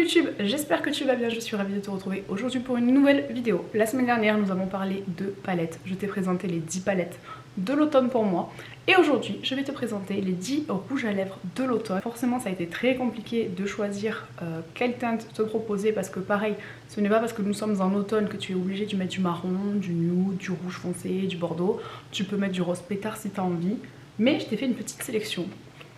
YouTube, j'espère que tu vas bien, je suis ravie de te retrouver aujourd'hui pour une nouvelle vidéo. La semaine dernière, nous avons parlé de palettes. Je t'ai présenté les 10 palettes de l'automne pour moi. Et aujourd'hui, je vais te présenter les 10 rouges à lèvres de l'automne. Forcément, ça a été très compliqué de choisir quelle teinte te proposer parce que pareil, ce n'est pas parce que nous sommes en automne que tu es obligé de mettre du marron, du nude, du rouge foncé, du bordeaux. Tu peux mettre du rose pétard si tu as envie. Mais je t'ai fait une petite sélection.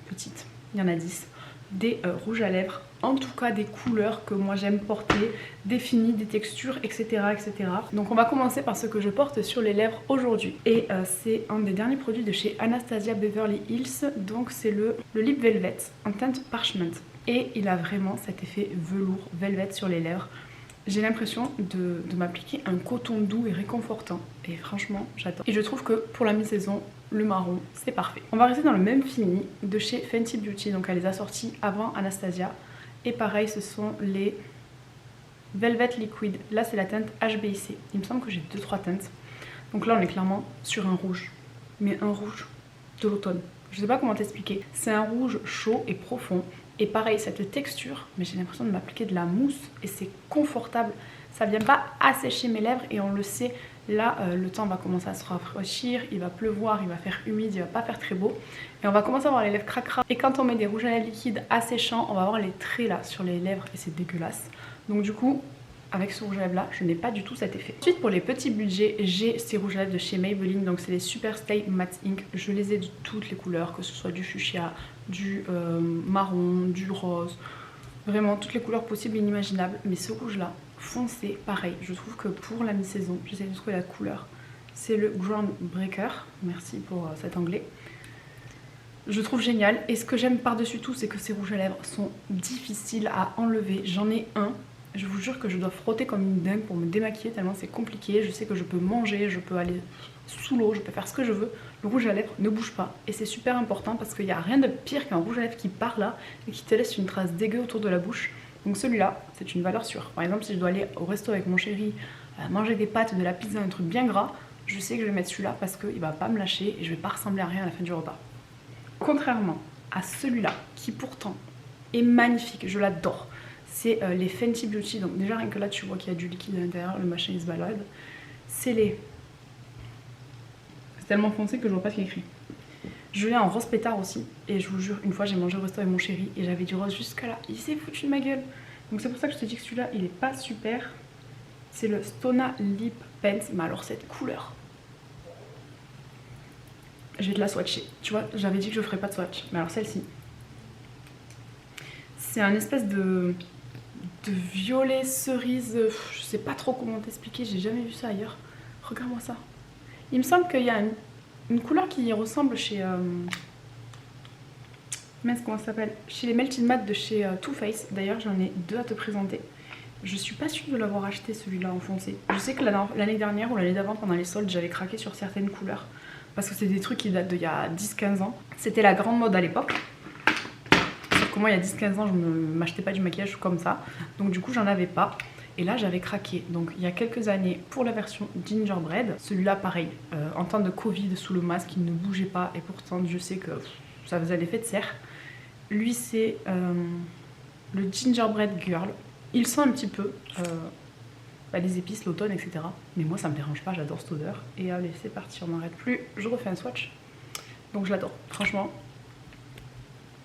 Petite, il y en a 10. Des rouges à lèvres, en tout cas des couleurs que moi j'aime porter, définies, des textures, etc., etc. Donc on va commencer par ce que je porte sur les lèvres aujourd'hui. Et c'est un des derniers produits de chez Anastasia Beverly Hills, donc c'est le Lip Velvet en teinte Parchment. Et il a vraiment cet effet velours, velvet sur les lèvres. J'ai l'impression de m'appliquer un coton doux et réconfortant. Et franchement, j'adore. Et je trouve que pour la mi-saison, le marron, c'est parfait. On va rester dans le même fini de chez Fenty Beauty. Donc elle les a sortis avant Anastasia. Et pareil, ce sont les Velvet Liquid. Là, c'est la teinte HBIC. Il me semble que j'ai 2-3 teintes. Donc là, on est clairement sur un rouge. Mais un rouge de l'automne. Je sais pas comment t'expliquer. C'est un rouge chaud et profond. Et pareil, cette texture, mais j'ai l'impression de m'appliquer de la mousse et c'est confortable. Ça vient pas assécher mes lèvres et on le sait, là le temps va commencer à se rafraîchir, il va pleuvoir, il va faire humide, il va pas faire très beau. Et on va commencer à avoir les lèvres cracra. Et quand on met des rouges à lèvres liquides asséchants, on va avoir les traits là sur les lèvres et c'est dégueulasse. Donc du coup, avec ce rouge à lèvres là, je n'ai pas du tout cet effet. Ensuite pour les petits budgets, j'ai ces rouges à lèvres de chez Maybelline, donc c'est les Super Stay Matte Ink. Je les ai de toutes les couleurs, que ce soit du fuchsia, du marron, du rose, vraiment toutes les couleurs possibles et inimaginables. Mais ce rouge là, foncé, pareil, je trouve que pour la mi-saison, j'essaie de trouver la couleur. C'est le Groundbreaker, merci pour cet anglais. Je trouve génial et ce que j'aime par-dessus tout, c'est que ces rouges à lèvres sont difficiles à enlever. J'en ai un. Je vous jure que je dois frotter comme une dingue pour me démaquiller tellement c'est compliqué. Je sais que je peux manger, je peux aller sous l'eau, je peux faire ce que je veux. Le rouge à lèvres ne bouge pas et c'est super important parce qu'il n'y a rien de pire qu'un rouge à lèvres qui part là et qui te laisse une trace dégueu autour de la bouche. Donc celui-là, c'est une valeur sûre. Par exemple, si je dois aller au resto avec mon chéri, manger des pâtes, de la pizza, un truc bien gras, je sais que je vais mettre celui-là parce qu'il va pas me lâcher et je vais pas ressembler à rien à la fin du repas. Contrairement à celui-là qui pourtant est magnifique, je l'adore. C'est les Fenty Beauty, donc déjà rien que là tu vois qu'il y a du liquide à l'intérieur, le machin il se balade. C'est les... C'est tellement foncé que je vois pas ce qu'il y a écrit. Je l'ai en rose pétard aussi, et je vous jure, une fois j'ai mangé au resto avec mon chéri et j'avais du rose jusque là, il s'est foutu de ma gueule. Donc c'est pour ça que je te dis que celui-là il est pas super. C'est le Stona Lip Pencil, mais alors cette couleur... Je vais te la swatcher, tu vois, j'avais dit que je ferais pas de swatch, mais alors celle-ci. C'est un espèce de violet cerise, je sais pas trop comment t'expliquer, j'ai jamais vu ça ailleurs. Regarde-moi ça. Il me semble qu'il y a une couleur qui ressemble chez... mince, comment ça s'appelle? Chez les Melted Matte de chez Too Faced. D'ailleurs, j'en ai deux à te présenter. Je suis pas sûre de l'avoir acheté celui-là en foncé. Je sais que l'année dernière ou l'année d'avant, pendant les soldes, j'avais craqué sur certaines couleurs. Parce que c'est des trucs qui datent d'il y a 10-15 ans. C'était la grande mode à l'époque. Sauf que moi, il y a 10-15 ans, je ne m'achetais pas du maquillage comme ça. Donc du coup, j'en avais pas. Et là, j'avais craqué. Donc il y a quelques années, pour la version Gingerbread. Celui-là, pareil. En temps de Covid, sous le masque, il ne bougeait pas. Et pourtant, Dieu sait que ça faisait l'effet de serre. Lui, c'est le Gingerbread Girl. Il sent un petit peu... les épices, l'automne, etc. Mais moi ça me dérange pas, j'adore cette odeur. Et allez, c'est parti, on n'arrête plus. Je refais un swatch. Donc je l'adore, franchement.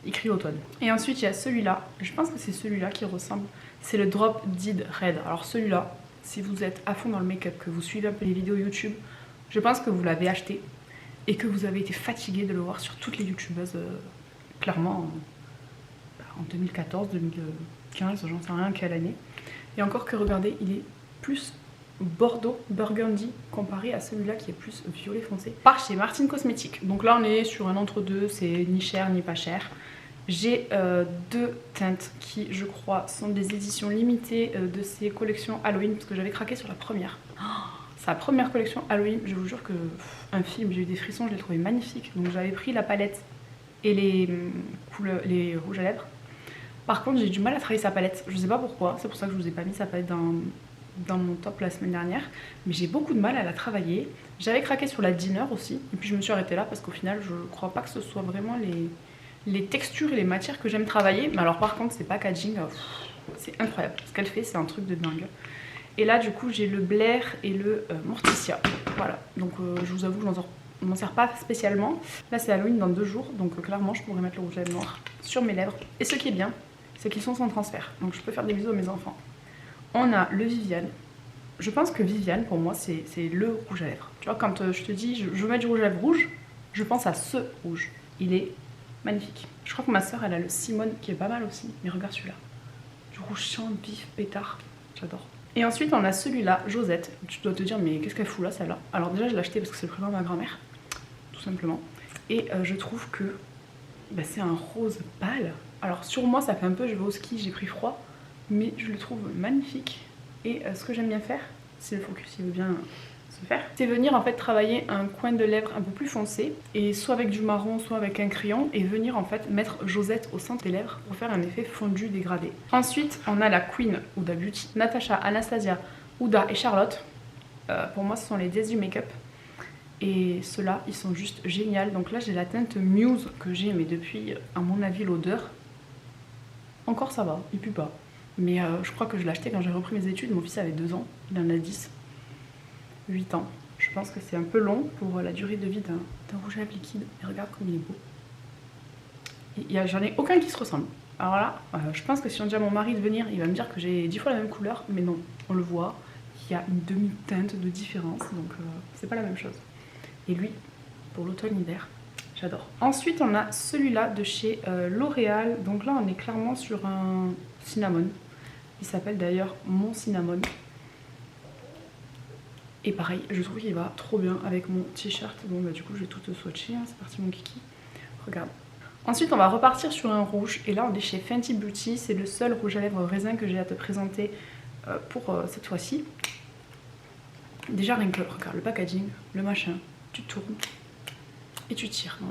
Il crie automne. Et ensuite il y a celui-là, je pense que c'est celui-là qui ressemble. C'est le Drop Dead Red. Alors celui-là, si vous êtes à fond dans le make-up, que vous suivez un peu les vidéos YouTube, je pense que vous l'avez acheté et que vous avez été fatigué de le voir sur toutes les youtubeuses, clairement en 2014, 2015, j'en sais rien quelle année. Et encore que regardez, il est plus bordeaux burgundy comparé à celui-là qui est plus violet foncé par chez Martin Cosmetics. Donc là on est sur un entre-deux, c'est ni cher ni pas cher. J'ai deux teintes qui je crois sont des éditions limitées de ces collections Halloween parce que j'avais craqué sur la première. Sa première collection Halloween, je vous jure que un film, j'ai eu des frissons, je l'ai trouvé magnifique. Donc j'avais pris la palette et les rouges à lèvres. Par contre j'ai du mal à travailler sa palette, je sais pas pourquoi, c'est pour ça que je vous ai pas mis sa palette dans mon top la semaine dernière. Mais j'ai beaucoup de mal à la travailler. J'avais craqué sur la Dinner aussi, et puis je me suis arrêtée là parce qu'au final je crois pas que ce soit vraiment les textures et les matières que j'aime travailler. Mais alors par contre c'est packaging, C'est incroyable. Ce qu'elle fait, c'est un truc de dingue. Et là, du coup, j'ai le Blair et le Morticia. Voilà. Donc, je vous avoue, je m'en sers pas spécialement. Là, c'est Halloween dans 2 jours. Donc, clairement, je pourrais mettre le rouge à lèvres noir sur mes lèvres. Et ce qui est bien, c'est qu'ils sont sans transfert. Donc, je peux faire des bisous à mes enfants. On a le Viviane. Je pense que Viviane, pour moi, c'est le rouge à lèvres. Tu vois, quand je te dis, je veux mettre du rouge à lèvres rouge, je pense à ce rouge. Il est magnifique. Je crois que ma soeur, elle a le Simone qui est pas mal aussi. Mais regarde celui-là. Du rouge chiant, vif, pétard. J'adore. Et ensuite, on a celui-là, Josette. Tu dois te dire, mais qu'est-ce qu'elle fout là, celle-là? Alors déjà, je l'ai acheté parce que c'est le prénom de ma grand-mère. Tout simplement. Et je trouve que bah, c'est un rose pâle. Alors sur moi, ça fait un peu, je vais au ski, j'ai pris froid. Mais je le trouve magnifique. Et ce que j'aime bien faire, c'est le focus, il veut bien se faire, c'est venir en fait travailler un coin de lèvres un peu plus foncé, et soit avec du marron, soit avec un crayon, et venir en fait mettre Josette au centre des lèvres pour faire un effet fondu dégradé. Ensuite, on a la Queen Huda Beauty, Natasha, Anastasia, Huda et Charlotte. Pour moi, ce sont les déesses du make-up. Et ceux-là, ils sont juste géniaux. Donc là, j'ai la teinte Muse que j'ai, mais depuis, à mon avis, l'odeur, encore ça va, il pue pas. Mais je crois que je l'ai acheté quand j'ai repris mes études. Mon fils avait 2 ans, il en a 10, 8 ans. Je pense que c'est un peu long pour la durée de vie d'un rouge à lèvres liquide. Et regarde comme il est beau. J'en ai aucun qui se ressemble. Alors là, je pense que si on dit à mon mari de venir, il va me dire que j'ai 10 fois la même couleur. Mais non, on le voit, il y a une demi-teinte de différence. Donc c'est pas la même chose. Et lui, pour l'automne-hiver, j'adore. Ensuite, on a celui-là de chez L'Oréal. Donc là, on est clairement sur un cinnamon. Il s'appelle d'ailleurs Mon Cinnamon. Et pareil, je trouve qu'il va trop bien avec mon t-shirt. Bon bah du coup je vais tout swatcher, hein. C'est parti mon kiki. Regarde. Ensuite on va repartir sur un rouge. Et là on est chez Fenty Beauty. C'est le seul rouge à lèvres raisin que j'ai à te présenter pour cette fois-ci. Déjà rien que, regarde le packaging, le machin. Tu tournes et tu tires. Non,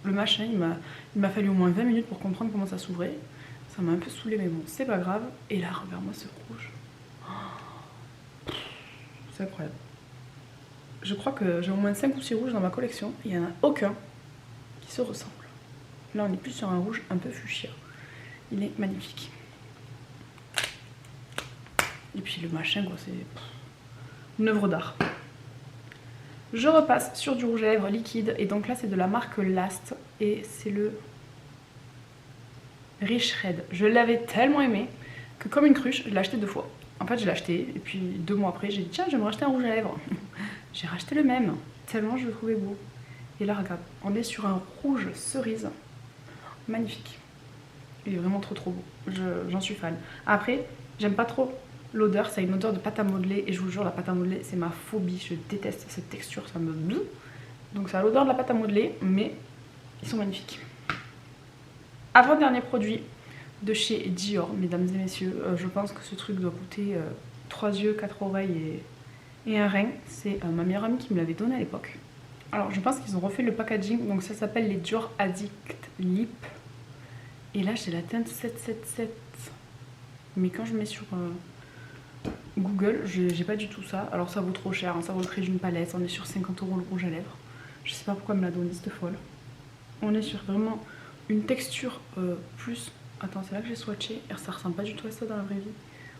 le machin il m'a fallu au moins 20 minutes pour comprendre comment ça s'ouvrait. Ça m'a un peu saoulé mais bon c'est pas grave. Et là regarde-moi ce rouge. C'est incroyable. Je crois que j'ai au moins 5 ou 6 rouges dans ma collection. Et il n'y en a aucun qui se ressemble. Là on est plus sur un rouge un peu fuchsia. Il est magnifique. Et puis le machin quoi, c'est une œuvre d'art. Je repasse sur du rouge à lèvres liquide. Et donc là c'est de la marque Last. Et c'est le Rich Red. Je l'avais tellement aimé que comme une cruche, je l'ai acheté 2 fois. En fait je l'ai acheté et puis 2 mois après j'ai dit tiens je vais me racheter un rouge à lèvres. J'ai racheté le même, tellement je le trouvais beau. Et là regarde, on est sur un rouge cerise. Magnifique. Il est vraiment trop beau, j'en suis fan. Après, j'aime pas trop l'odeur, ça a une odeur de pâte à modeler. Et je vous jure la pâte à modeler c'est ma phobie, je déteste cette texture, ça me... Donc ça a l'odeur de la pâte à modeler, mais ils sont magnifiques. Avant-dernier produit de chez Dior, mesdames et messieurs. Je pense que ce truc doit coûter 3 yeux, 4 oreilles et un rein. C'est ma meilleure amie qui me l'avait donné à l'époque. Alors je pense qu'ils ont refait le packaging. Donc ça s'appelle les Dior Addict Lip. Et là j'ai la teinte 777. Mais quand je mets sur Google, j'ai pas du tout ça. Alors ça vaut trop cher, hein. Ça vaut le prix d'une palette. On est sur 50 € le rouge à lèvres. Je sais pas pourquoi elle me l'a donné, cette folle. On est sur vraiment une texture plus... Attends, c'est là que j'ai swatché. Et ça ressemble pas du tout à ça dans la vraie vie.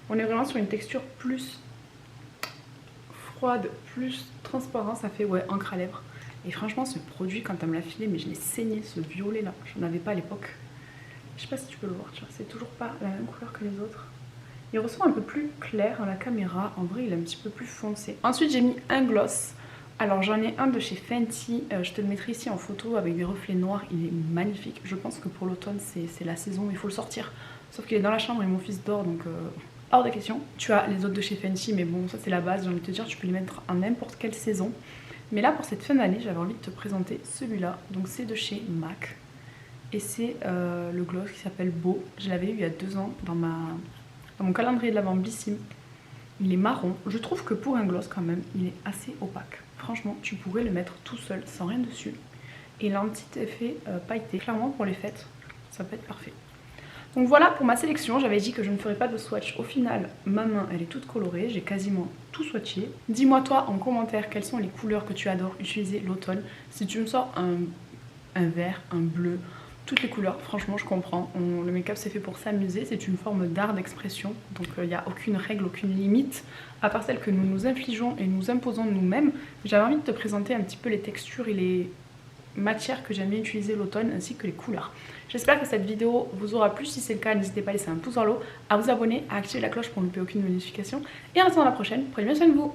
On est vraiment sur une texture plus froide, plus transparent. Ça fait, ouais, encre à lèvres. Et franchement, ce produit, quand elle me l'a filé, mais je l'ai saigné, ce violet là. Je n'en avais pas à l'époque. Je sais pas si tu peux le voir, tu vois. C'est toujours pas la même couleur que les autres. Il ressort un peu plus clair à la caméra. En vrai, il est un petit peu plus foncé. Ensuite, j'ai mis un gloss. Alors j'en ai un de chez Fenty, je te le mettrai ici en photo avec des reflets noirs, il est magnifique. Je pense que pour l'automne c'est la saison, il faut le sortir. Sauf qu'il est dans la chambre et mon fils dort donc hors de question. Tu as les autres de chez Fenty mais bon ça c'est la base, j'ai envie de te dire tu peux les mettre en n'importe quelle saison. Mais là pour cette fin d'année j'avais envie de te présenter celui-là, donc c'est de chez MAC. Et c'est le gloss qui s'appelle Beau. Je l'avais eu il y a 2 ans dans mon calendrier de l'Avent Blissim. Il est marron, je trouve que pour un gloss quand même il est assez opaque. Franchement, tu pourrais le mettre tout seul, sans rien dessus. Et il a un petit effet pailleté. Clairement, pour les fêtes, ça peut être parfait. Donc voilà pour ma sélection. J'avais dit que je ne ferais pas de swatch. Au final, ma main, elle est toute colorée. J'ai quasiment tout swatché. Dis-moi toi en commentaire quelles sont les couleurs que tu adores utiliser l'automne. Si tu me sors un vert, un bleu, toutes les couleurs, franchement je comprends. Le make-up c'est fait pour s'amuser, c'est une forme d'art d'expression, donc il n'y a aucune règle, aucune limite, à part celle que nous nous infligeons et nous imposons nous-mêmes. J'avais envie de te présenter un petit peu les textures et les matières que j'aime bien utiliser l'automne, ainsi que les couleurs. J'espère que cette vidéo vous aura plu. Si c'est le cas, n'hésitez pas à laisser un pouce en haut, à vous abonner, à activer la cloche pour ne louper aucune notification. Et en attendant la prochaine, prenez bien soin de vous.